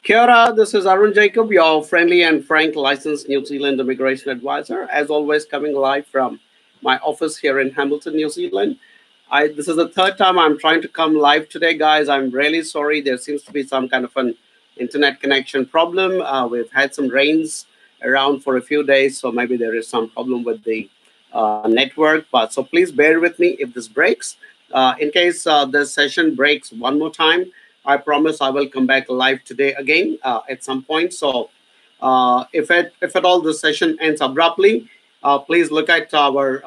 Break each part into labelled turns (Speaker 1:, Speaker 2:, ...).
Speaker 1: Kia ora, this is Arun Jacob, your friendly and frank licensed New Zealand immigration advisor. As always, coming live from my office here in Hamilton, New Zealand. This is the third time I'm trying to come live today, guys. I'm really sorry. There seems to be some kind of an internet connection problem. We've had some rains around for a few days, so maybe there is some problem with the network. But so please bear with me if this breaks. In case this session breaks one more time, I promise I will come back live today again at some point. So if at all this session ends abruptly, please look at our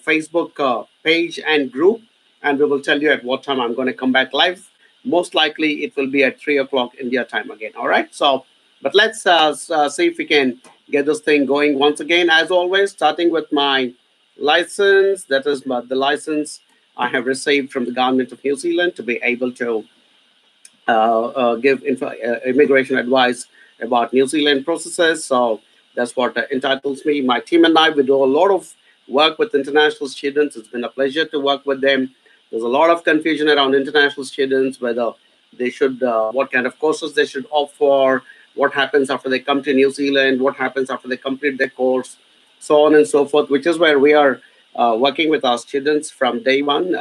Speaker 1: Facebook page and group, and we will tell you at what time I'm going to come back live. Most likely, it will be at 3 o'clock India time again. All right. So, but let's see if we can get this thing going once again. As always, starting with my license. That is the license I have received from the government of New Zealand to be able to give immigration advice about New Zealand processes. So that's what entitles me. My team and I, we do a lot of work with international students. It's been a pleasure to work with them. There's a lot of confusion around international students, whether they should, what kind of courses they should opt for, what happens after they come to New Zealand, what happens after they complete their course, so on and so forth, which is where we are working with our students from day one.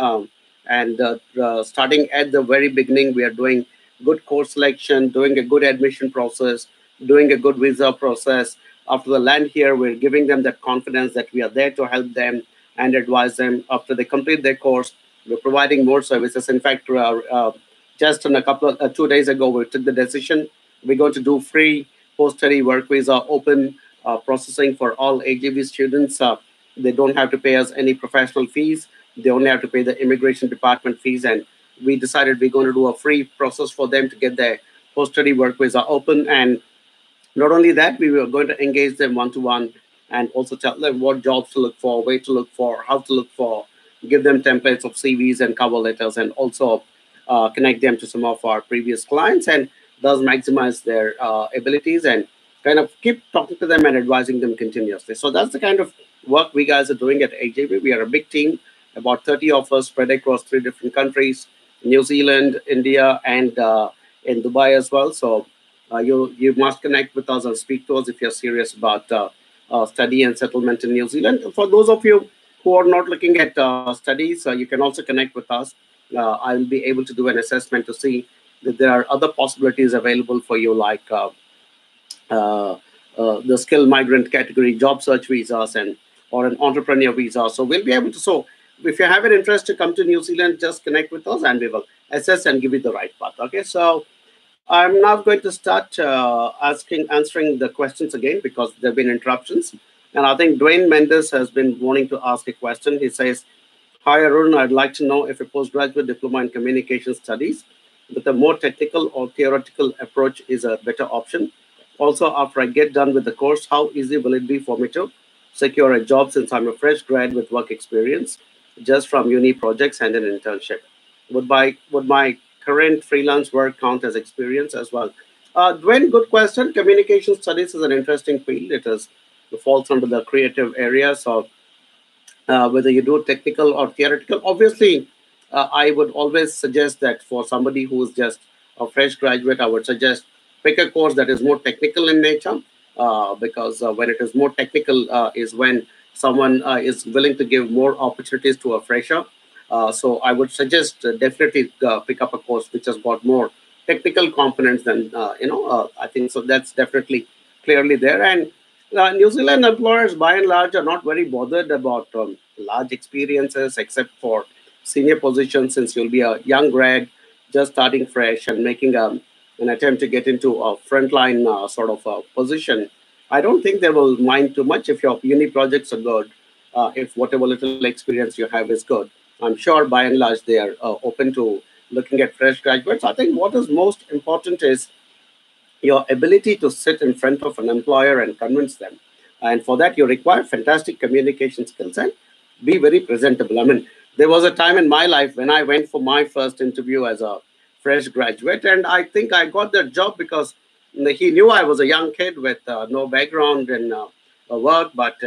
Speaker 1: Starting at the very beginning, we are doing good course selection, doing a good admission process, doing a good visa process. After they land here, we're giving them that confidence that we are there to help them and advise them. After they complete their course, we're providing more services. In fact, just in a couple of 2 days ago, we took the decision we're going to do free post-study work visa open processing for all AJB students. They don't have to pay us any professional fees. They only have to pay the immigration department fees, and we decided we're going to do a free process for them to get their post-study work visa open. And not only that, we were going to engage them one-to-one and also tell them what jobs to look for, where to look for, how to look for, give them templates of CVs and cover letters, and also connect them to some of our previous clients, and thus maximize their abilities and kind of keep talking to them and advising them continuously. So that's the kind of work we guys are doing at AJB. We are a big team, about 30 of us spread across 3 different countries, New Zealand, India, and in Dubai as well. So you must connect with us and speak to us if you're serious about study and settlement in New Zealand. For those of you who are not looking at studies, you can also connect with us. I will be able to do an assessment to see that there are other possibilities available for you, like the skilled migrant category, job search visas, and or an entrepreneur visa. So we'll be able to. So if you have an interest to come to New Zealand, just connect with us, and we will assess and give you the right path. Okay, so I'm now going to start answering the questions again because there have been interruptions. And I think Dwayne Mendes has been wanting to ask a question. He says, "Hi Arun, I'd like to know if a postgraduate diploma in communication studies with a more technical or theoretical approach is a better option. Also, after I get done with the course, how easy will it be for me to secure a job since I'm a fresh grad with work experience just from uni projects and an internship? Would my current freelance work count as experience as well?" Dwayne, good question. Communication studies is an interesting field. It falls under the creative area. So whether you do technical or theoretical, obviously, I would always suggest that for somebody who is just a fresh graduate, I would suggest pick a course that is more technical in nature, because when it is more technical is when someone is willing to give more opportunities to a fresher. So I would suggest definitely pick up a course which has got more technical components than I think so. That's definitely clearly there. And New Zealand employers, by and large, are not very bothered about large experiences, except for senior positions, since you'll be a young grad just starting fresh and making an attempt to get into a frontline sort of position. I don't think they will mind too much if your uni projects are good, if whatever little experience you have is good. I'm sure by and large they are open to looking at fresh graduates. I think what is most important is your ability to sit in front of an employer and convince them. And for that, you require fantastic communication skills and be very presentable. I mean, there was a time in my life when I went for my first interview as a fresh graduate, and I think I got that job because he knew I was a young kid with no background in work, but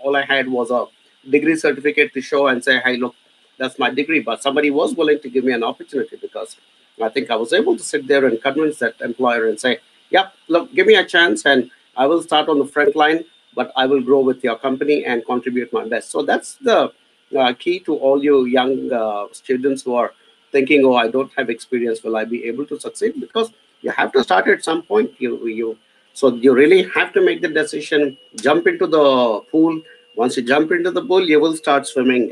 Speaker 1: all I had was a degree certificate to show and say, "Hey, look, that's my degree." But somebody was willing to give me an opportunity because I think I was able to sit there and convince that employer and say, "Yep, look, give me a chance, and I will start on the front line, but I will grow with your company and contribute my best." So that's the key to all you young students who are thinking, "Oh, I don't have experience. Will I be able to succeed?" Because you have to start at some point. So you really have to make the decision. Jump into the pool. Once you jump into the pool, you will start swimming.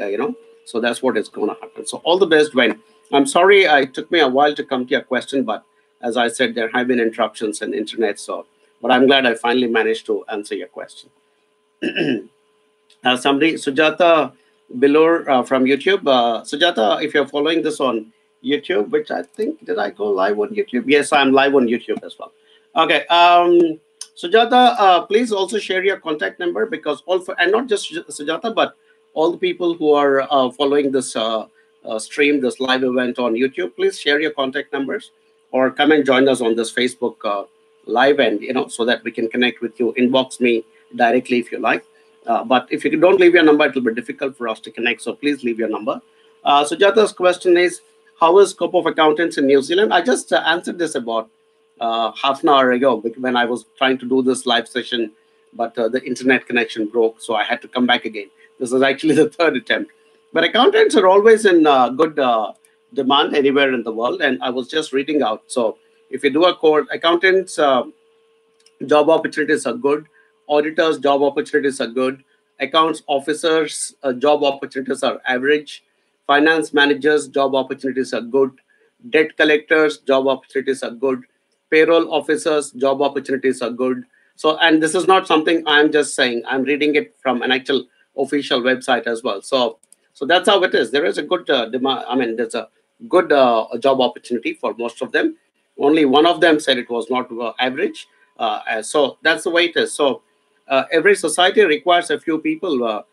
Speaker 1: So that's what is going to happen. So all the best, When I'm sorry it took me a while to come to your question, but as I said, there have been interruptions in internet. So, but I'm glad I finally managed to answer your question. Somebody, Sujata Bilur from YouTube. Sujata, if you're following this on YouTube, which I think, did I go live on YouTube? Yes, I'm live on YouTube as well. Okay. Sujata, please also share your contact number, because and not just Sujata, but all the people who are following this stream, this live event on YouTube, please share your contact numbers or come and join us on this Facebook live, and so that we can connect with you. Inbox me directly if you like. But if you don't leave your number, it will be difficult for us to connect. So please leave your number. Sujata's question is, how is scope of accountants in New Zealand? I just answered this about half an hour ago when I was trying to do this live session, but the internet connection broke, so I had to come back again. This is actually the third attempt. But accountants are always in good demand anywhere in the world, and I was just reading out. So if you do a course, accountants job opportunities are good. Auditors job opportunities are good. Accounts officers job opportunities are average. Finance managers job opportunities are good. Debt collectors job opportunities are good. Payroll officers job opportunities are good. So, and this is not something I'm just saying, I'm reading it from an actual official website as well. So that's how it is. There is a good demand. I mean, there's a good job opportunity for most of them. Only one of them said it was not average. So that's the way it is. So every society requires a few people: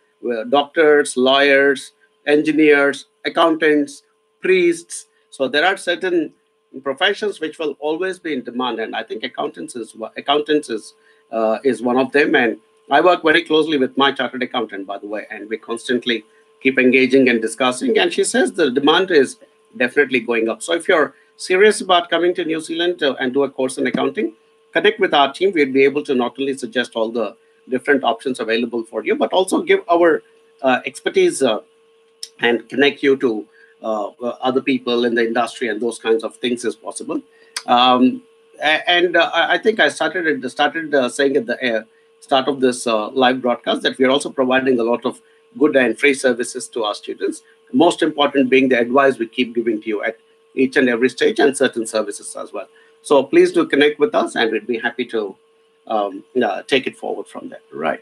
Speaker 1: doctors, lawyers, engineers, accountants, priests. So there are certain professions which will always be in demand, and I think accountants is one of them. And I work very closely with my chartered accountant, by the way, and we constantly keep engaging and discussing. And she says the demand is definitely going up. So if you're serious about coming to New Zealand and do a course in accounting, connect with our team. We'll be able to not only suggest all the different options available for you, but also give our expertise and connect you to other people in the industry, and those kinds of things is possible. Um, and I think I started saying at the start of this live broadcast that we are also providing a lot of good and free services to our students. Most important being the advice we keep giving to you at each and every stage, and certain services as well. So please do connect with us, and we'd be happy to take it forward from there. Right.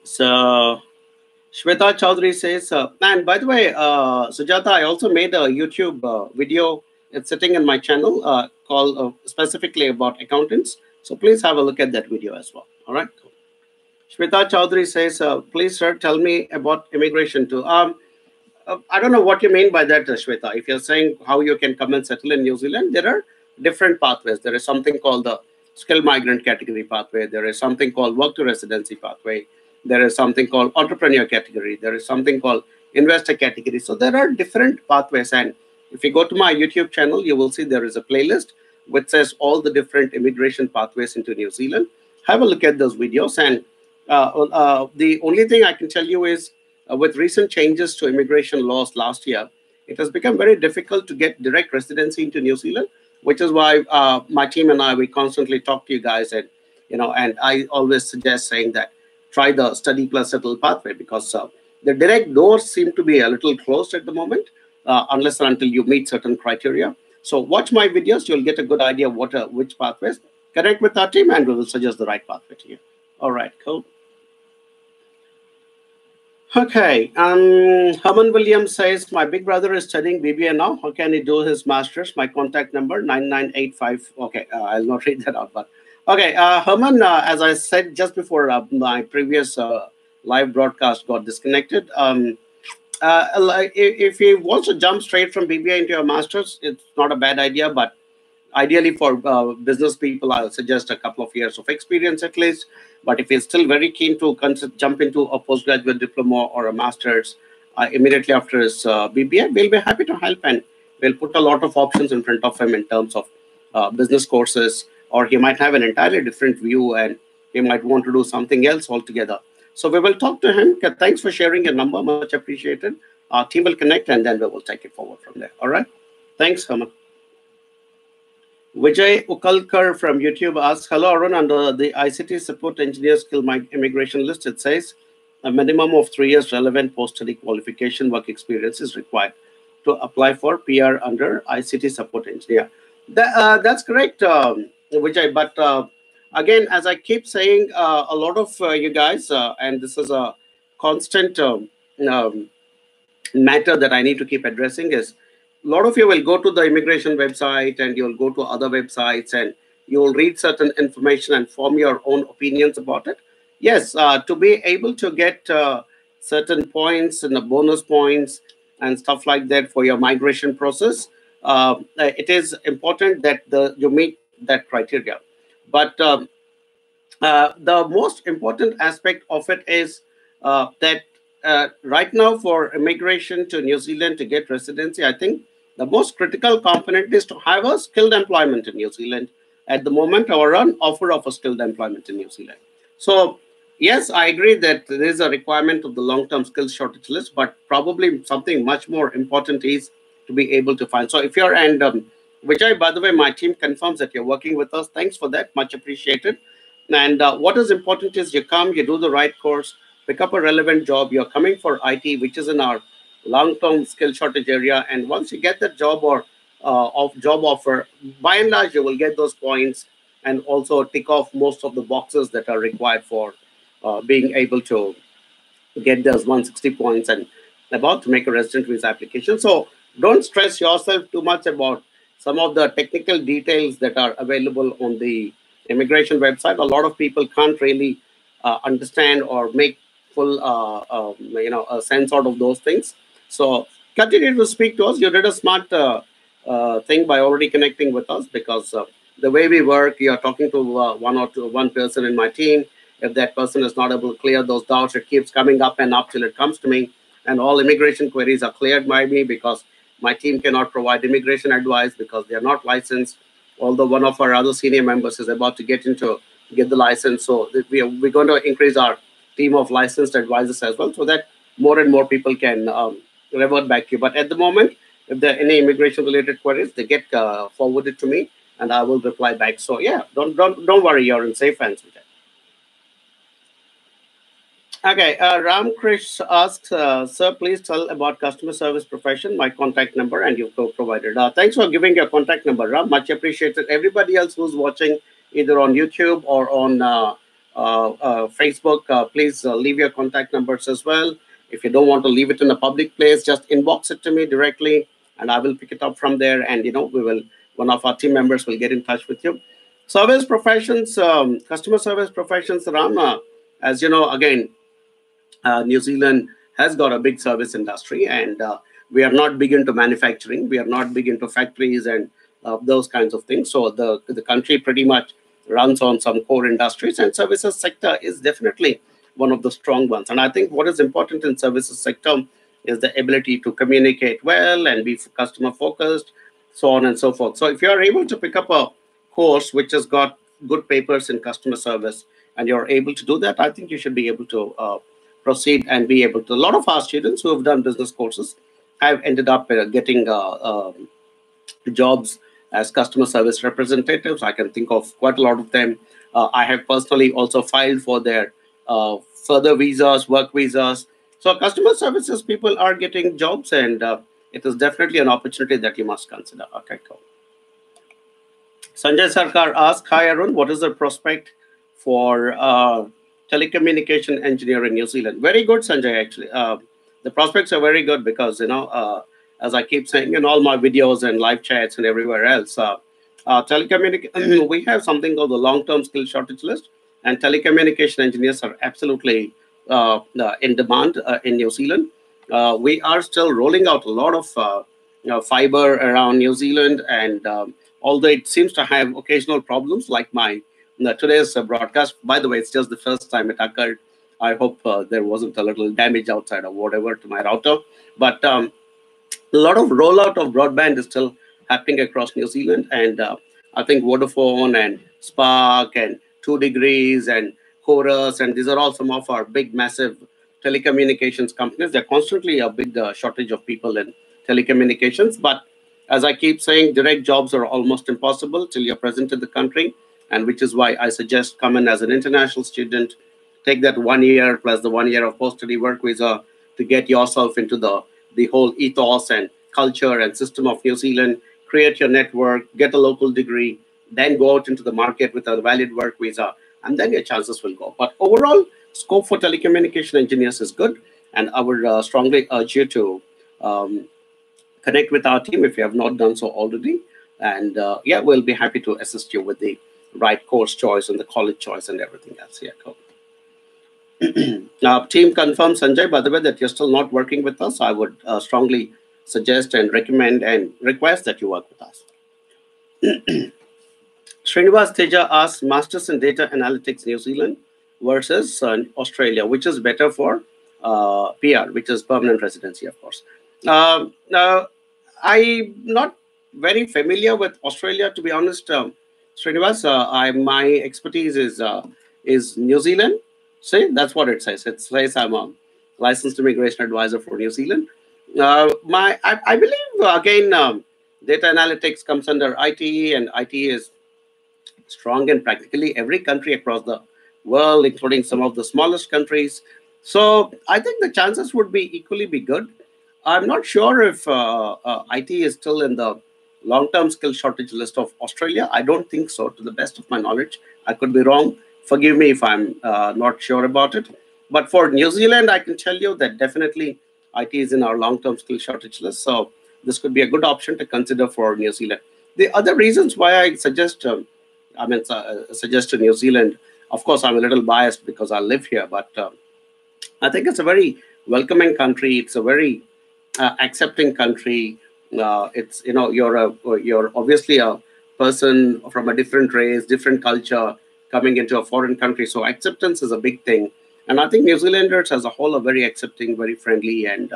Speaker 1: So Shweta Chaudhary says, and by the way, Sujata, I also made a YouTube video. It's sitting in my channel called specifically about accountants. So please have a look at that video as well. All right. Cool. Shweta Chaudhary says, please, sir, tell me about immigration too. I don't know what you mean by that, Shweta. If you're saying how you can come and settle in New Zealand, there are different pathways. There is something called the skilled migrant category pathway. There is something called work to residency pathway. There is something called entrepreneur category. There is something called investor category. So there are different pathways. And if you go to my YouTube channel, you will see there is a playlist which says all the different immigration pathways into New Zealand. Have a look at those videos. And the only thing I can tell you is, with recent changes to immigration laws last year, it has become very difficult to get direct residency into New Zealand, which is why my team and I, we constantly talk to you guys, and and I always suggest saying that try the study plus settle pathway, because the direct doors seem to be a little closed at the moment, unless and until you meet certain criteria. So watch my videos; you'll get a good idea of which pathways. Connect with our team, and we will suggest the right pathway to you. All right, cool. Okay, Herman Williams says, my big brother is studying BBA now. How can he do his master's? My contact number, 9985. Okay, I'll not read that out, but okay, Herman, as I said just before my previous live broadcast got disconnected, if he wants to jump straight from BBA into a master's, it's not a bad idea, but ideally for business people, I'll suggest a couple of years of experience at least. But if he's still very keen to jump into a postgraduate diploma or a master's immediately after his BBA, we'll be happy to help, and we'll put a lot of options in front of him in terms of business courses, or he might have an entirely different view and he might want to do something else altogether. So we will talk to him. Thanks for sharing your number, much appreciated. Our team will connect and then we will take it forward from there. All right. Thanks, Herman. Vijay Ukalkar from YouTube asks, hello, Arun. Under the ICT support engineer skill immigration list, it says a minimum of 3 years relevant post-study qualification work experience is required to apply for PR under ICT support engineer. That's correct, Vijay. But again, as I keep saying, a lot of you guys, and this is a constant um, matter that I need to keep addressing is a lot of you will go to the immigration website and you'll go to other websites and you'll read certain information and form your own opinions about it. Yes, to be able to get certain points and the bonus points and stuff like that for your migration process, it is important that you meet that criteria. But the most important aspect of it is that right now for immigration to New Zealand to get residency, I think the most critical component is to have a skilled employment in New Zealand at the moment, or an offer of a skilled employment in New Zealand. So yes, I agree that there is a requirement of the long-term skills shortage list, but probably something much more important is to be able to find. So if you're, and Vijay, by the way, my team confirms that you're working with us. Thanks for that, much appreciated. And what is important is you come, you do the right course, pick up a relevant job. You're coming for IT, which is in our long-term skill shortage area. And once you get that job or of job offer, by and large, you will get those points and also tick off most of the boxes that are required for being able to get those 160 points and about to make a resident visa application. So don't stress yourself too much about some of the technical details that are available on the immigration website. A lot of people can't really understand or make full a sense out of those things. So continue to speak to us. You did a smart thing by already connecting with us, because the way we work, you are talking to one person in my team. If that person is not able to clear those doubts, it keeps coming up and up till it comes to me. And all immigration queries are cleared by me, because my team cannot provide immigration advice because they are not licensed. Although one of our other senior members is about to get the license. So we're going to increase our team of licensed advisors as well, so that more and more people can revert back to you. But at the moment, if there are any immigration related queries, they get forwarded to me and I will reply back. So yeah, don't worry, you're in safe hands with that. Okay, Ram Krish asks, sir, please tell about customer service profession, my contact number, and you've provided. Thanks for giving your contact number, Ram. Much appreciated. Everybody else who's watching either on YouTube or on Facebook, please leave your contact numbers as well. If you don't want to leave it in a public place, just inbox it to me directly, and I will pick it up from there. And one of our team members will get in touch with you. Service professions, customer service professions, Ram. As you know, again, New Zealand has got a big service industry, and we are not big into manufacturing. We are not big into factories and those kinds of things. So the country pretty much runs on some core industries, and services sector is definitely one of the strong ones. And I think what is important in services sector is the ability to communicate well and be customer focused, so on and so forth. So if you are able to pick up a course which has got good papers in customer service and you're able to do that, I think you should be able to proceed and be able to. A lot of our students who have done business courses have ended up getting jobs as customer service representatives. I can think of quite a lot of them. I have personally also filed for their further visas, work visas. So customer services people are getting jobs, and it is definitely an opportunity that you must consider. Okay, cool. Sanjay Sarkar asks, hi Arun, what is the prospect for telecommunication engineer in New Zealand? Very good, Sanjay, actually. The prospects are very good because, as I keep saying in all my videos and live chats and everywhere else, telecommunication, we have something called the long-term skill shortage list, and telecommunication engineers are absolutely in demand in New Zealand. We are still rolling out a lot of fiber around New Zealand, and although it seems to have occasional problems like today's broadcast. By the way, it's just the first time it occurred. I hope there wasn't a little damage outside or whatever to my router. But A lot of rollout of broadband is still happening across New Zealand, and I think Vodafone and Spark and 2 Degrees and Chorus, and these are all some of our big, massive telecommunications companies. They're constantly a big shortage of people in telecommunications, but as I keep saying, direct jobs are almost impossible till you're present in the country, and which is why I suggest come in as an international student, take that 1 year plus the 1 year of post-study work visa to get yourself into the whole ethos and culture and system of New Zealand, create your network, get a local degree, then go out into the market with a valid work visa, and then your chances will go. But overall, scope for telecommunication engineers is good, and I would strongly urge you to um, connect with our team if you have not done so already. And yeah, we'll be happy to assist you with the right course choice and the college choice and everything else. Yeah, cool. Team confirms, Sanjay, by the way, that you're still not working with us. I would strongly suggest and recommend and request that you work with us. Srinivas Teja asks Masters in Data Analytics New Zealand versus Australia, which is better for PR, which is permanent residency, of course. Now, I'm not very familiar with Australia, to be honest. Srinivas, my expertise is New Zealand. See, that's what it says. It says I'm a licensed immigration advisor for New Zealand. I believe again data analytics comes under IT, and IT is strong in practically every country across the world, including some of the smallest countries. So I think the chances would be equally be good. I'm not sure if IT is still in the long-term skill shortage list of Australia. I don't think so, to the best of my knowledge. I could be wrong. Forgive me if I'm not sure about it. But for New Zealand, I can tell you that definitely IT is in our long-term skill shortage list. So this could be a good option to consider for New Zealand. The other reasons why I suggest suggested New Zealand. Of course, I'm a little biased because I live here, but I think it's a very welcoming country. It's a very accepting country. It's you're obviously a person from a different race, different culture coming into a foreign country. So acceptance is a big thing, and I think New Zealanders as a whole are very accepting, very friendly, and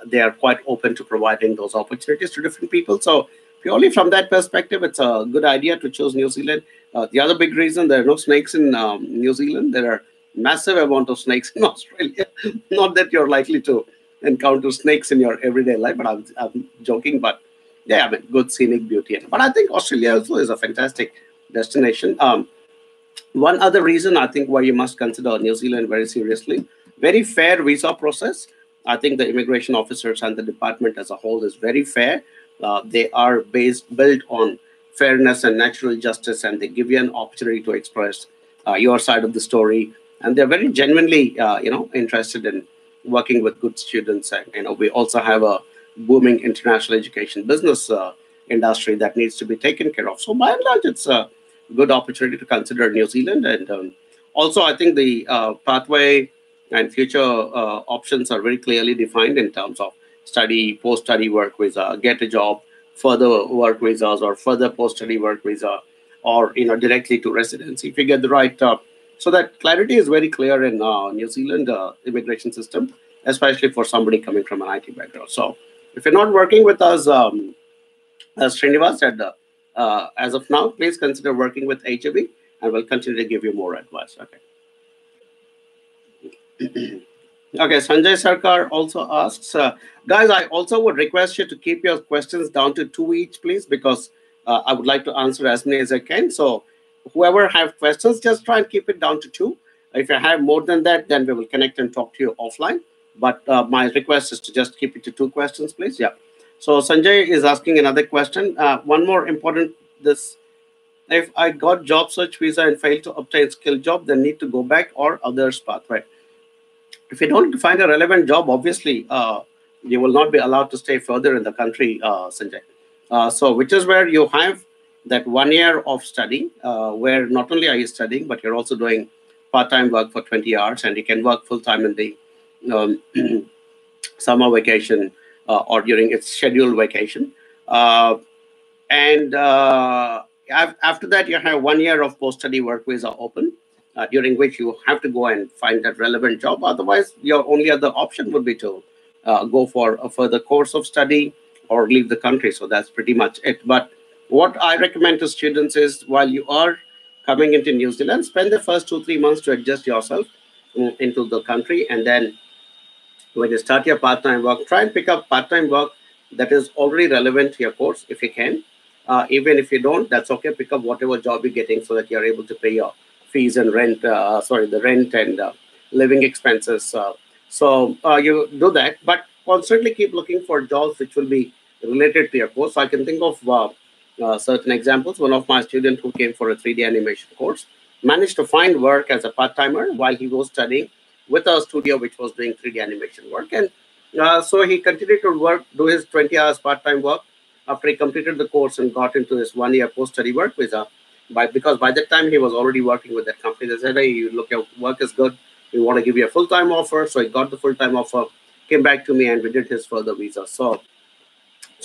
Speaker 1: they are quite open to providing those opportunities to different people. So purely from that perspective, it's a good idea to choose New Zealand. The other big reason, there are no snakes in New Zealand. There are massive amount of snakes in Australia. Not that you're likely to encounter snakes in your everyday life, but I'm joking. But yeah, I mean, good scenic beauty. But I think Australia also is a fantastic destination. One other reason I think why you must consider New Zealand very seriously, very fair visa process. I think the immigration officers and the department as a whole is very fair. They are built on fairness and natural justice, and they give you an opportunity to express your side of the story. And they're very genuinely, interested in working with good students. And we also have a booming international education business industry that needs to be taken care of. So by and large, it's a good opportunity to consider New Zealand. And also, I think the pathway and future options are very clearly defined in terms of study, post-study work visa, get a job, further work visas, or further post-study work visa, or directly to residency. If you get the right, so that clarity is very clear in New Zealand immigration system, especially for somebody coming from an IT background. So if you're not working with us, as Srinivas said, as of now, please consider working with HAB, and we'll continue to give you more advice. Okay. Okay, Sanjay Sarkar also asks, guys, I also would request you to keep your questions down to two each, please, because I would like to answer as many as I can. So whoever have questions, just try and keep it down to two. If you have more than that, then we will connect and talk to you offline. But my request is to just keep it to two questions, please. Yeah. So Sanjay is asking another question. One more important, this, if I got job search visa and failed to obtain skill job, then need to go back or others pathway. If you don't find a relevant job, obviously you will not be allowed to stay further in the country, Sanjay. So, which is where you have that 1 year of study, where not only are you studying, but you're also doing part-time work for 20 hours, and you can work full-time in the um, summer vacation or during its scheduled vacation. And after that, you have 1 year of post-study work visa open, during which you have to go and find that relevant job. Otherwise, your only other option would be to go for a further course of study or leave the country. So that's pretty much it. But what I recommend to students is while you are coming into New Zealand, spend the first 2 3 months to adjust yourself into the country, and then when you start your part-time work, try and pick up part-time work that is already relevant to your course if you can. Even if you don't, that's okay. Pick up whatever job you're getting so that you're able to pay your fees and rent. Sorry, the rent and living expenses. So you do that, but constantly keep looking for jobs which will be related to your course. So I can think of certain examples. One of my students who came for a 3D animation course managed to find work as a part-timer while he was studying with a studio which was doing 3D animation work. And so he continued to work, do his 20 hours part-time work after he completed the course and got into his 1 year post-study work visa. Because by that time he was already working with that company. They said, hey, you look, your work is good. We want to give you a full-time offer. So he got the full-time offer, came back to me, and we did his further visa. So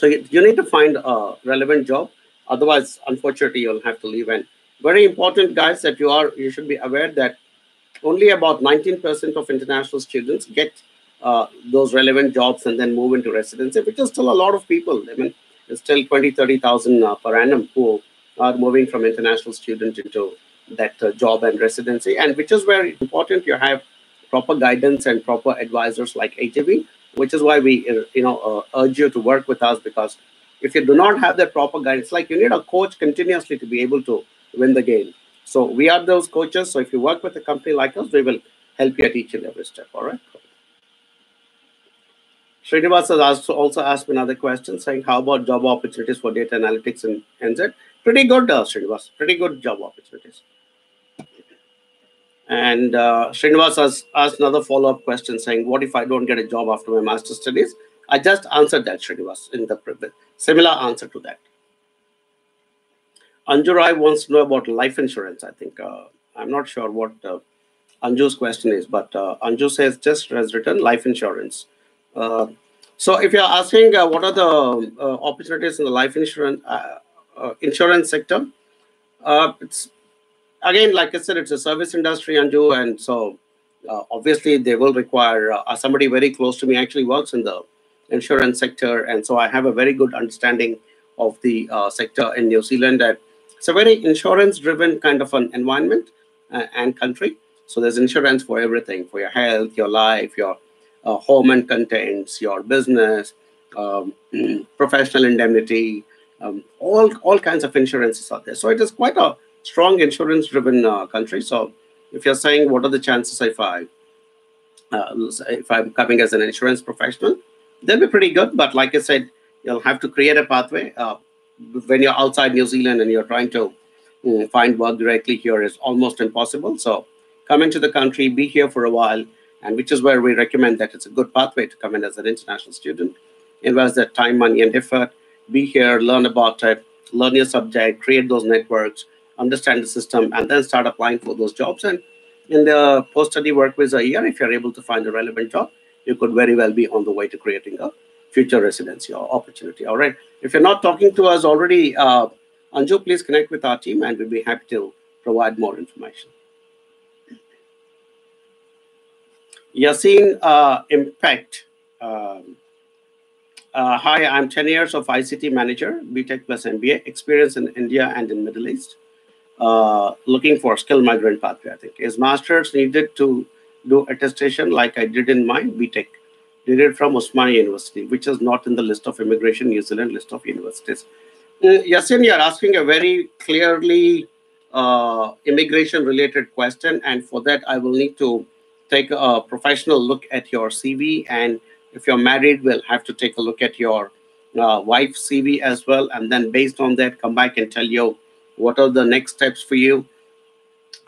Speaker 1: you need to find a relevant job. Otherwise, unfortunately, you'll have to leave. And very important, guys, that you should be aware that only about 19% of international students get those relevant jobs and then move into residency, which is still a lot of people. I mean, it's still 20, 30,000 per annum who are moving from international student into that job and residency, and which is very important. You have proper guidance and proper advisors like HAV, which is why we urge you to work with us, because if you do not have that proper guidance, like you need a coach continuously to be able to win the game. So we are those coaches. So if you work with a company like us, we will help you at each and every step. All right. Srinivas has also asked me another question saying, how about job opportunities for data analytics in NZ? Pretty good, Srinivas. Pretty good job opportunities. And Srinivas has asked another follow-up question saying, what if I don't get a job after my master's studies? I just answered that, Srinivas, in the similar answer to that. Anju Rai wants to know about life insurance. I think I'm not sure what Anju's question is, but Anju says just has written life insurance. So if you're asking what are the opportunities in the life insurance sector, it's again, like I said, it's a service industry, Anju, and so obviously they will require somebody very close to me actually works in the insurance sector, and so I have a very good understanding of the sector in New Zealand. And it's a very insurance-driven kind of an environment and country. So there's insurance for everything, for your health, your life, your home and contents, your business, professional indemnity, all kinds of insurances are there. So it is quite a strong insurance-driven country. So if you're saying what are the chances if I'm coming as an insurance professional, they'll be pretty good. But like I said, you'll have to create a pathway. When you're outside New Zealand and you're trying to find work directly here is almost impossible. So come into the country, be here for a while, and which is where we recommend that it's a good pathway to come in as an international student. Invest that time, money, and effort. Be here, learn about it, learn your subject, create those networks, understand the system, and then start applying for those jobs. And in the post-study work visa year, if you're able to find a relevant job, you could very well be on the way to creating a future residency or opportunity. All right. If you're not talking to us already, Anju, please connect with our team and we'll be happy to provide more information. Yasin Impact. Hi, I'm 10 years of ICT manager, BTech plus MBA, experience in India and in Middle East. Looking for skill migrant pathway, I think. Is master's needed to do attestation like I did in my BTech? Did it from Osmania University, which is not in the list of Immigration New Zealand list of universities. Yasin, you're asking a very clearly immigration-related question, and for that, I will need to take a professional look at your CV, and if you're married, we'll have to take a look at your wife's CV as well, and then based on that, come back and tell you what are the next steps for you.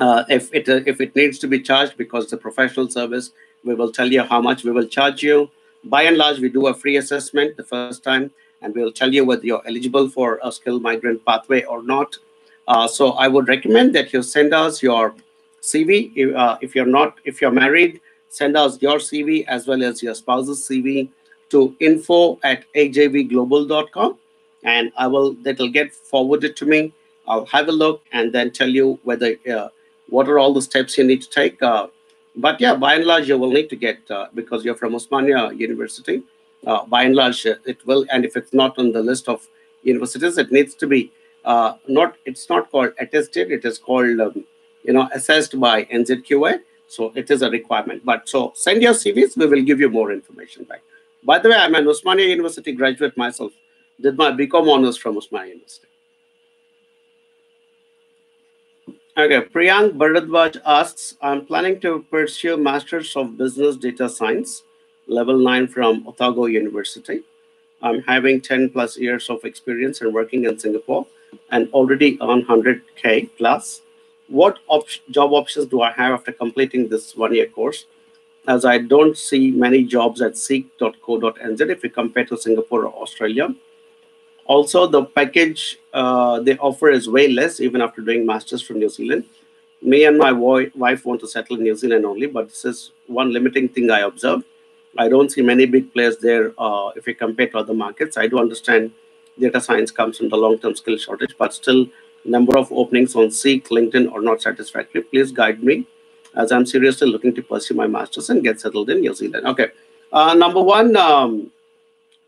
Speaker 1: If it needs to be charged because it's a professional service, we will tell you how much we will charge you. By and large, we do a free assessment the first time, and we'll tell you whether you're eligible for a skilled migrant pathway or not. So I would recommend that you send us your CV. If you're married, send us your CV as well as your spouse's CV to info@ajvglobal.com, and that'll get forwarded to me. I'll have a look and then tell you whether what are all the steps you need to take. But yeah, by and large, you will need to get because you're from Osmania University. By and large, it will, and if it's not on the list of universities, it needs to be not. It's not called attested. It is called assessed by NZQA. So it is a requirement. But so send your CVs. We will give you more information back. By the way, I'm an Osmania University graduate myself. Did my BCom honors from Osmania University. Okay, Priyank Bharadwaj asks, I'm planning to pursue Masters of Business Data Science, level 9 from Otago University. I'm having 10 plus years of experience and working in Singapore and already on 100K plus. What job options do I have after completing this 1 year course? As I don't see many jobs at seek.co.nz if we compare to Singapore or Australia. Also, the package they offer is way less even after doing masters from New Zealand. Me and my wife want to settle in New Zealand only, but this is one limiting thing I observed. I don't see many big players there if we compare to other markets. I do understand data science comes from the long-term skill shortage, but still number of openings on Seek, LinkedIn are not satisfactory. Please guide me as I'm seriously looking to pursue my masters and get settled in New Zealand. Okay. Number one,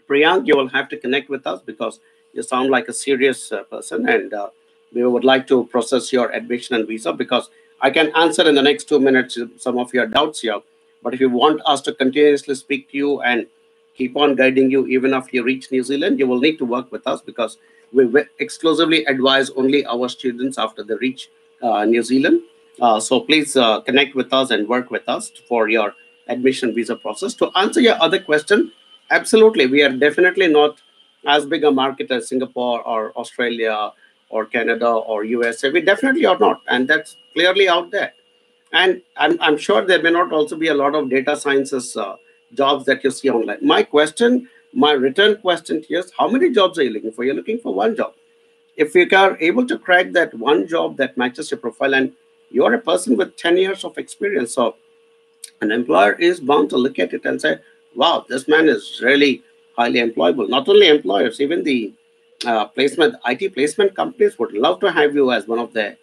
Speaker 1: Priyank, you will have to connect with us because you sound like a serious person, and we would like to process your admission and visa because I can answer in the next 2 minutes some of your doubts here. But if you want us to continuously speak to you and keep on guiding you even after you reach New Zealand, you will need to work with us because we exclusively advise only our students after they reach New Zealand. So please connect with us and work with us for your admission visa process. To answer your other question, absolutely. We are definitely not as big a market as Singapore or Australia or Canada or USA. We definitely are not. And that's clearly out there. And I'm sure there may not also be a lot of data sciences jobs that you see online. My return question to you is how many jobs are you looking for? You're looking for one job. If you are able to crack that one job that matches your profile and you're a person with 10 years of experience, so an employer is bound to look at it and say, wow, this man is really highly employable. Not only employers, even the IT placement companies would love to have you as one of their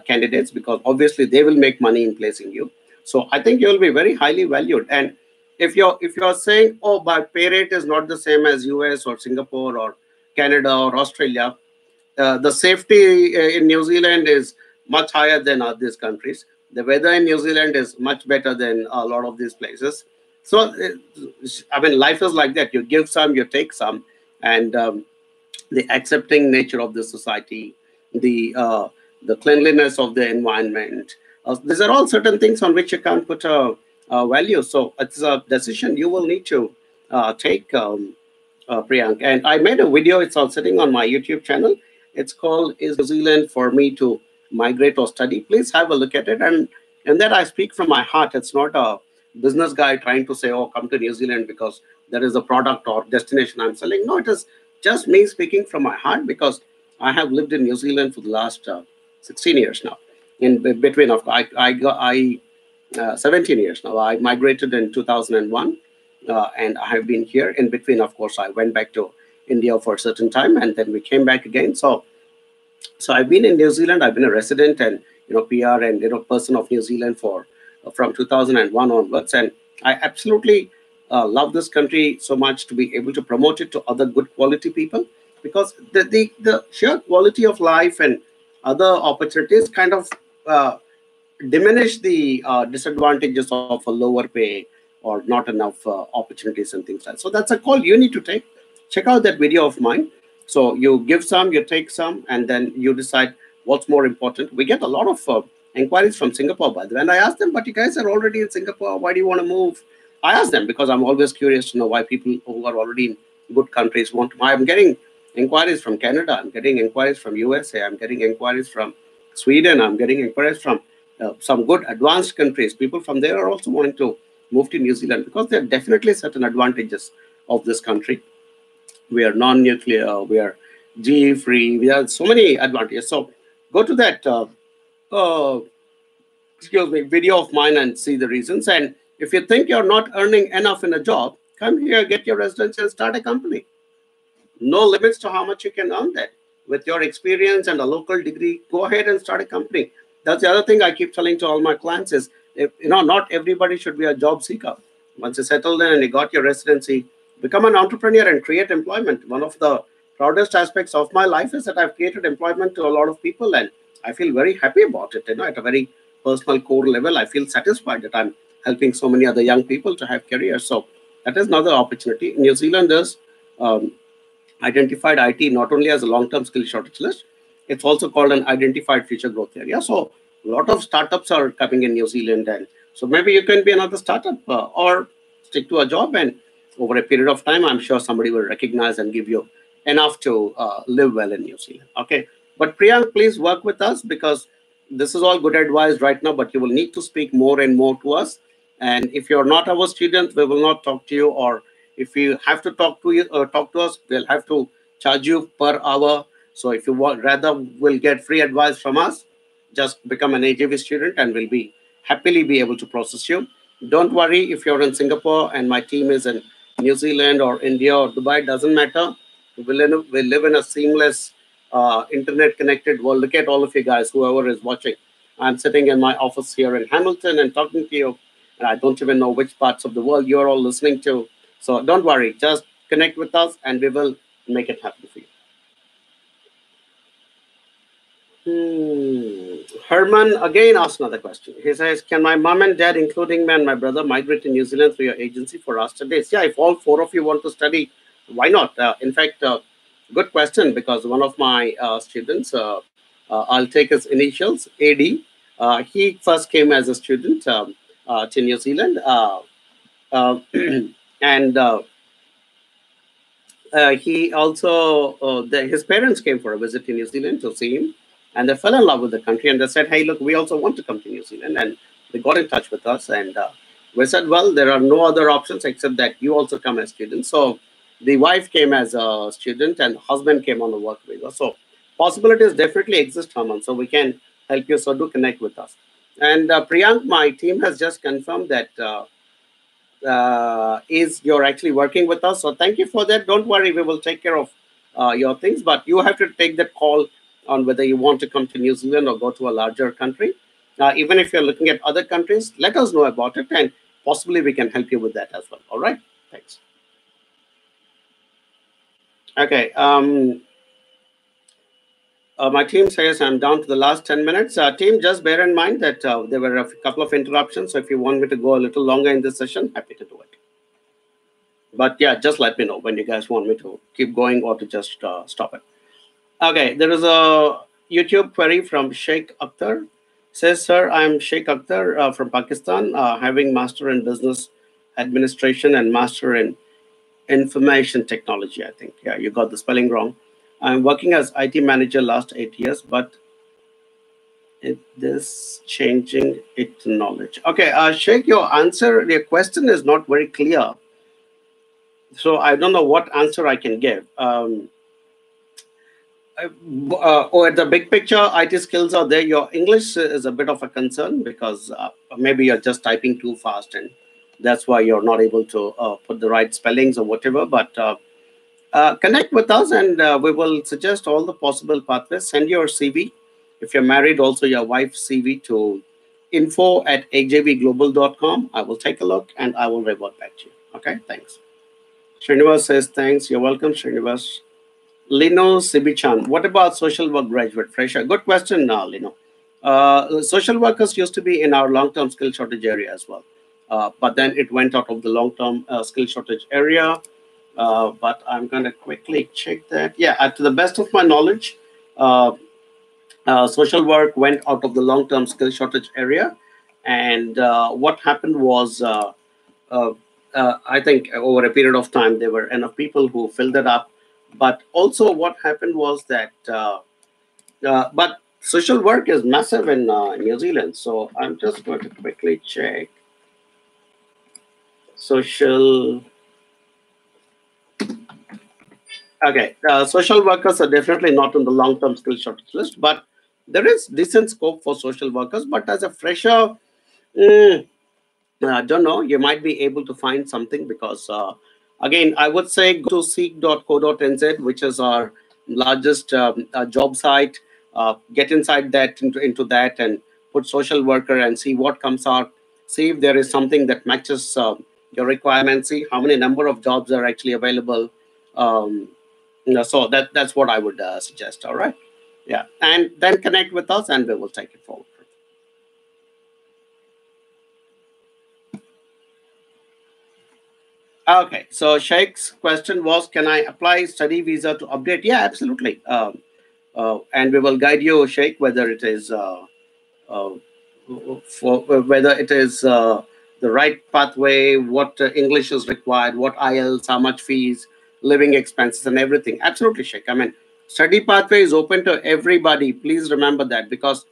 Speaker 1: candidates because obviously they will make money in placing you. So I think you will be very highly valued. And if you're saying, oh, my pay rate is not the same as US or Singapore or Canada or Australia, the safety in New Zealand is much higher than these countries. The weather in New Zealand is much better than a lot of these places. So, I mean, life is like that. You give some, you take some, and the accepting nature of the society, the cleanliness of the environment. These are all certain things on which you can't put a value. So it's a decision you will need to take. Priyank. And I made a video, it's all sitting on my YouTube channel. It's called Is New Zealand for Me to Migrate or Study? Please have a look at it. And that I speak from my heart. It's not a business guy trying to say, oh, come to New Zealand because there is a product or destination I'm selling. No, it is just me speaking from my heart because I have lived in New Zealand for the last 16 years now. In between, of I 17 years now. I migrated in 2001 and I have been here. In between, of course, I went back to India for a certain time, and then we came back again. So I've been in New Zealand. I've been a resident and PR and person of New Zealand for from 2001 onwards, and I absolutely love this country so much to be able to promote it to other good quality people because the sheer quality of life and other opportunities kind of diminish the disadvantages of a lower pay or not enough opportunities and things like that. So that's a call you need to take. Check out that video of mine. So you give some, you take some, and then you decide what's more important. We get a lot of inquiries from Singapore, by the way. And I ask them, but you guys are already in Singapore. Why do you want to move? I ask them because I'm always curious to know why people who are already in good countries want to. I'm getting inquiries from Canada. I'm getting inquiries from USA. I'm getting inquiries from Sweden. I'm getting inquiries from some good advanced countries. People from there are also wanting to move to New Zealand because there are definitely certain advantages of this country. We are non-nuclear, we are GE free, we have so many advantages. So go to that uh, video of mine and see the reasons. And if you think you're not earning enough in a job, come here, get your residency and start a company. No limits to how much you can earn that. With your experience and a local degree, go ahead and start a company. That's the other thing I keep telling to all my clients is not everybody should be a job seeker. Once you settle in and you got your residency, become an entrepreneur and create employment. One of the proudest aspects of my life is that I've created employment to a lot of people, and I feel very happy about it. At a very personal core level, I feel satisfied that I'm helping so many other young people to have careers. So that is another opportunity. New Zealanders um, identified IT not only as a long-term skill shortage list, it's also called an identified future growth area. So a lot of startups are coming in New Zealand, and so maybe you can be another startup or stick to a job, and over a period of time, I'm sure somebody will recognize and give you enough to live well in New Zealand. Okay, but Priyank, please work with us because this is all good advice right now, but you will need to speak more and more to us. And if you're not our student, we will not talk to you, or if you have to talk to you talk to us, we'll have to charge you per hour. So if you want, rather will get free advice from us, just become an AJV student and we'll be happily be able to process you. Don't worry if you're in Singapore and my team is in New Zealand or India or Dubai, doesn't matter. We live in a seamless internet connected world. Look at all of you guys, whoever is watching. I'm sitting in my office here in Hamilton and talking to you, and I don't even know which parts of the world you're all listening to. So don't worry, just connect with us and we will make it happen for you. Herman again asked another question. He says, can my mom and dad, including me and my brother, migrate to New Zealand through your agency for our studies? Yeah, if all four of you want to study, why not? In fact, good question, because one of my students, I'll take his initials, AD. He first came as a student to New Zealand. Uh, and he also his parents came for a visit to New Zealand to see him, and they fell in love with the country. And they said, "Hey, look, we also want to come to New Zealand." And they got in touch with us, and we said, "Well, there are no other options except that you also come as students." So the wife came as a student, and the husband came on a work visa. So possibilities definitely exist, Herman. So we can help you. So do connect with us. And Priyank, my team has just confirmed that. Is you're actually working with us. So thank you for that. Don't worry, we will take care of your things, but you have to take that call on whether you want to come to New Zealand or go to a larger country. Even if you're looking at other countries, let us know about it and possibly we can help you with that as well. All right. Thanks. Okay. My team says I'm down to the last 10 minutes. Team, just bear in mind that there were a couple of interruptions. So if you want me to go a little longer in this session, happy to do it. But yeah, just let me know when you guys want me to keep going or to just stop it. Okay, there is a YouTube query from Sheikh Akhtar. Says, sir, I'm Sheikh Akhtar from Pakistan, having master in business administration and master in information technology, I think. Yeah, you got the spelling wrong. I'm working as IT manager last 8 years, but this changing it to knowledge. Okay, Sheikh, your question is not very clear. So I don't know what answer I can give. Or at the big picture, IT skills are there. Your English is a bit of a concern because maybe you're just typing too fast, and that's why you're not able to put the right spellings or whatever. But connect with us, and we will suggest all the possible pathways. Send your CV. If you're married, also your wife's CV to info@ajvglobal.com. I will take a look and I will revert back to you. Okay, thanks. Srinivas says, thanks. You're welcome, Srinivas. Lino Sibichan, what about social work graduate fresher? Good question now, Lino. Social workers used to be in our long-term skill shortage area as well. But then it went out of the long-term skill shortage area. But I'm going to quickly check that. Yeah, to the best of my knowledge, social work went out of the long-term skill shortage area. And what happened was, uh, I think over a period of time, there were enough people who filled it up. But also, what happened was that, but social work is massive in New Zealand. So I'm just going to quickly check social. Okay, social workers are definitely not on the long-term skill shortage list, but there is decent scope for social workers. But as a fresher, mm, I don't know, you might be able to find something because, again, I would say go to seek.co.nz, which is our largest job site. Get inside that into that and put social worker and see what comes out. see if there is something that matches your requirements, see how many number of jobs are actually available. Um, so that's what I would suggest. All right. Yeah. And then connect with us and we will take it forward. Okay. So Sheikh's question was, can I apply study visa to update? Yeah, absolutely. And we will guide you, Sheikh, whether it is uh, for whether it is the right pathway, what English is required, what IELTS, how much fees, living expenses, and everything. Absolutely, Sheikh. I mean, study pathway is open to everybody. Please remember that, because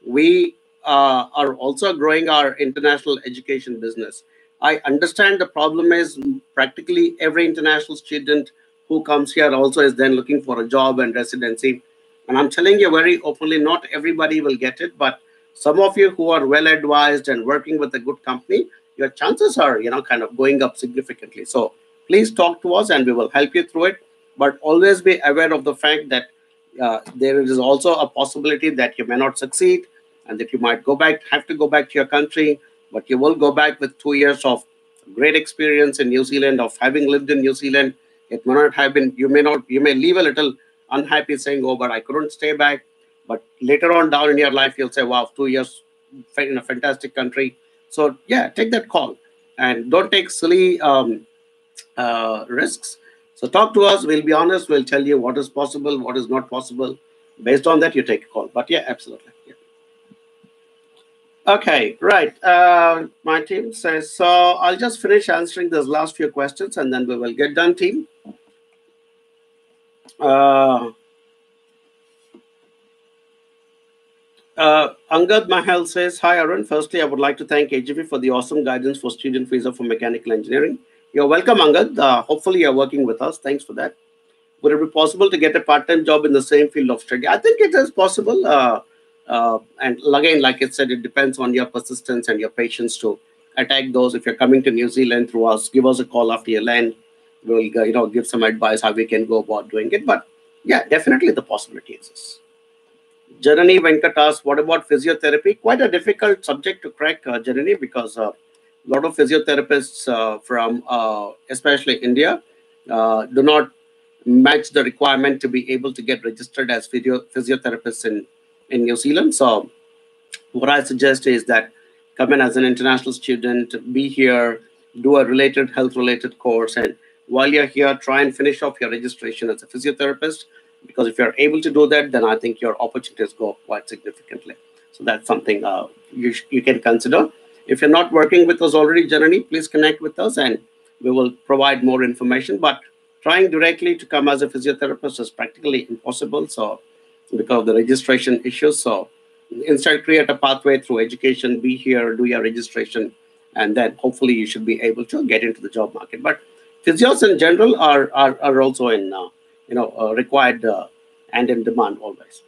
Speaker 1: we are also growing our international education business. I understand the problem is practically every international student who comes here also is then looking for a job and residency. And I'm telling you very openly, not everybody will get it, but some of you who are well advised and working with a good company, your chances are, kind of going up significantly. So please talk to us and we will help you through it. But always be aware of the fact that there is also a possibility that you may not succeed and that you might have to go back to your country, but you will go back with 2 years of great experience in New Zealand, of having lived in New Zealand. It may not have been, you may leave a little unhappy saying, oh, but I couldn't stay back. But later on down in your life, you'll say, wow, 2 years in a fantastic country. So, yeah, take that call and don't take silly risks. So talk to us. We'll be honest. We'll tell you what is possible, what is not possible. Based on that, you take a call. But yeah, absolutely. Yeah. Okay, right. My team says so. I'll just finish answering those last few questions and then we will get done, team. Uh, Angad Mahal says, hi, Arun. Firstly, I would like to thank AGV for the awesome guidance for student visa for mechanical engineering. You're welcome, Angad. Hopefully, you're working with us. Thanks for that. Would it be possible to get a part-time job in the same field of study? I think it is possible. And again, like I said, it depends on your persistence and your patience to attack those. If you're coming to New Zealand through us, give us a call after you land. We'll give some advice how we can go about doing it. But yeah, definitely the possibility exists. Janani Venkat asks, what about physiotherapy? Quite a difficult subject to crack, Janani, because a lot of physiotherapists from especially India do not match the requirement to be able to get registered as physiotherapists in New Zealand. So what I suggest is that come in as an international student, be here, do a related health related course, and while you're here, try and finish off your registration as a physiotherapist. Because if you're able to do that, then I think your opportunities go up quite significantly. So that's something you can consider. If you're not working with us already, generally, please connect with us and we will provide more information. But trying directly to come as a physiotherapist is practically impossible. So because of the registration issues. So instead, create a pathway through education, be here, do your registration, and then hopefully you should be able to get into the job market. But physios in general are also in required and in demand always.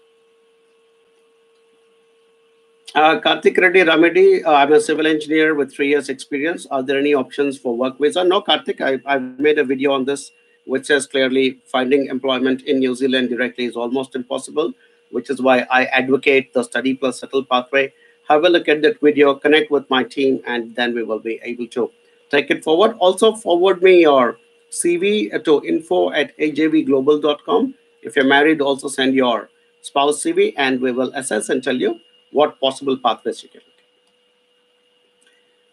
Speaker 1: Karthik Reddy Ramedi, I'm a civil engineer with 3 years experience. Are there any options for work visa? No, Karthik, I've made a video on this which says clearly finding employment in New Zealand directly is almost impossible, which is why I advocate the study plus settle pathway. Have a look at that video, connect with my team, and then we will be able to take it forward. Also, forward me your CV to info@ajvglobal.com. If you're married, also send your spouse CV, and we will assess and tell you what possible pathways you can look at.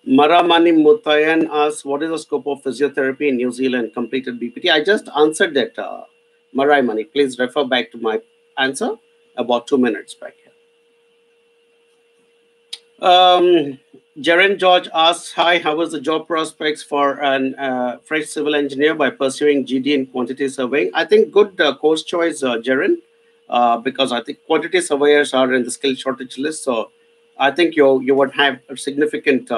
Speaker 1: Maramani Mutayan asks, what is the scope of physiotherapy in New Zealand? Completed BPT. I just answered that, Maramani. Please refer back to my answer about 2 minutes back here. Jaren George asks, hi, how was the job prospects for an fresh civil engineer by pursuing GD in quantity surveying? I think good course choice, Jaren, because I think quantity surveyors are in the skill shortage list. So I think you would have a significant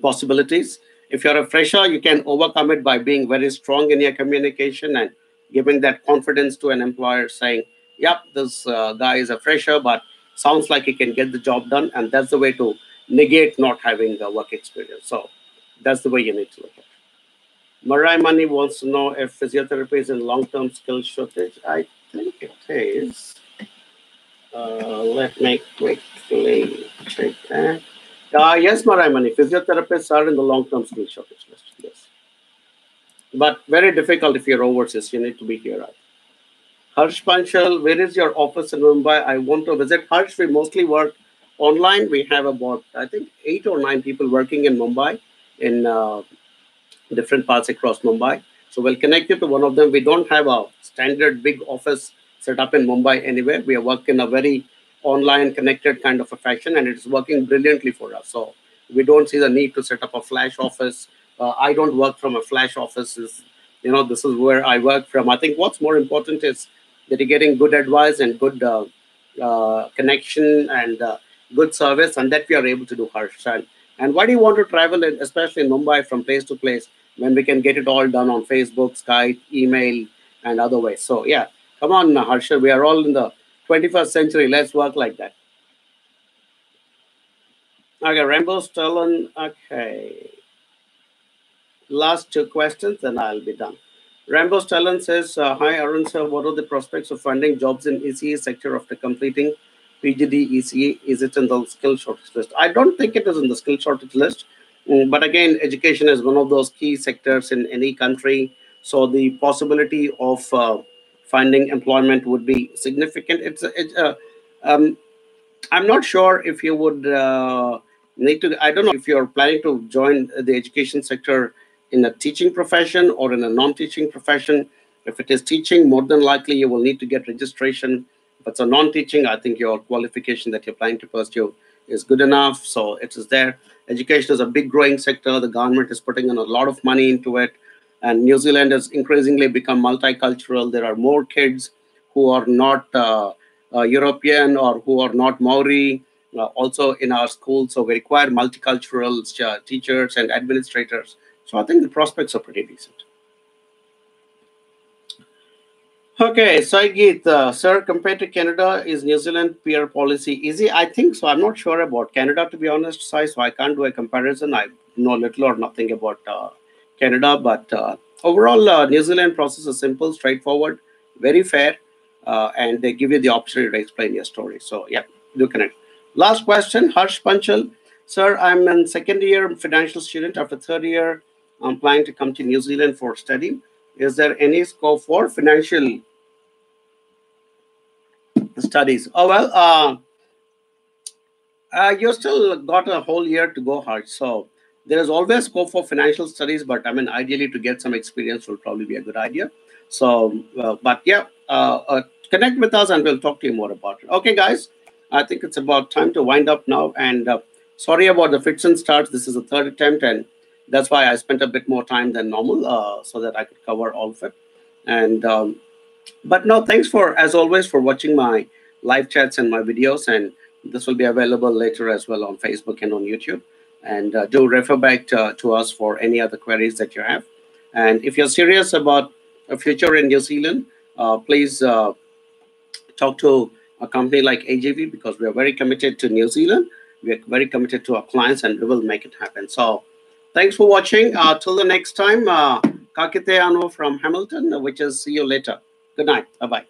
Speaker 1: possibilities. If you're a fresher, you can overcome it by being very strong in your communication and giving that confidence to an employer, saying, yep, this guy is a fresher, but sounds like he can get the job done. And that's the way to negate not having the work experience. So that's the way you need to look at it. Marai Mani wants to know if physiotherapy is in long-term skill shortage. I think it is. Let me quickly check that. Yes, Maraimani, physiotherapists are in the long-term skill shortage list. Yes, but very difficult if you're overseas. You need to be here. Harsh Panchal, where is your office in Mumbai? I want to visit. Harsh, we mostly work online. We have about, I think, 8 or 9 people working in Mumbai in different parts across Mumbai. So we'll connect you to one of them. We don't have a standard big office set up in Mumbai anywhere. We are working in a very online connected kind of a fashion, and it's working brilliantly for us. So we don't see the need to set up a flash office. I don't work from a flash office. This is where I work from. I think what's more important is that you're getting good advice and good connection and good service, and that we are able to do, Harsh. And why do you want to travel, especially in Mumbai, from place to place when we can get it all done on Facebook, Skype, email, and other ways? So, yeah, come on, Harsha. We are all in the 21st century. Let's work like that. Okay, Rambo Stolen. Okay. Last 2 questions, then I'll be done. Rambo Stalin says, Hi Arun sir, what are the prospects of finding jobs in ECE sector after completing PGD ECE? Is it in the skill shortage list? I don't think it is in the skill shortage list. But again, education is one of those key sectors in any country. So the possibility of finding employment would be significant. Um, I'm not sure if you would need to. I don't know if you're planning to join the education sector in a teaching profession or in a non-teaching profession. If it is teaching, more than likely you will need to get registration. If it's a non-teaching, I think your qualification that you're planning to pursue is good enough. So it is there. Education is a big growing sector. The government is putting in a lot of money into it. And New Zealand has increasingly become multicultural. There are more kids who are not European or who are not Maori, also in our schools. So we require multicultural teachers and administrators. So I think the prospects are pretty decent. Okay, Saigit, sir, compared to Canada, is New Zealand PR policy easy? I think so. I'm not sure about Canada, to be honest, Sai, so I can't do a comparison. I know little or nothing about Canada, but overall, New Zealand process is simple, straightforward, very fair, and they give you the opportunity to explain your story. So, yeah, do connect. Last question, Harsh Panchal. Sir, I'm in second year financial student. After third year, I'm planning to come to New Zealand for study. Is there any scope for financial studies? Oh well, you still got a whole year to go hard. So there is always scope for financial studies, but I mean, ideally, to get some experience will probably be a good idea. So, but yeah, connect with us and we'll talk to you more about it. Okay, guys, I think it's about time to wind up now. And sorry about the fits and starts. This is the third attempt, and that's why I spent a bit more time than normal so that I could cover all of it. And but no, thanks for, as always, for watching my live chats and my videos. And this will be available later as well on Facebook and on YouTube. And do refer back to us for any other queries that you have. And if you're serious about a future in New Zealand, please talk to a company like AJV, because we are very committed to New Zealand. We are very committed to our clients, and we will make it happen. So thanks for watching. Till the next time, Kakite Anu from Hamilton, which is see you later. Good night. Bye bye.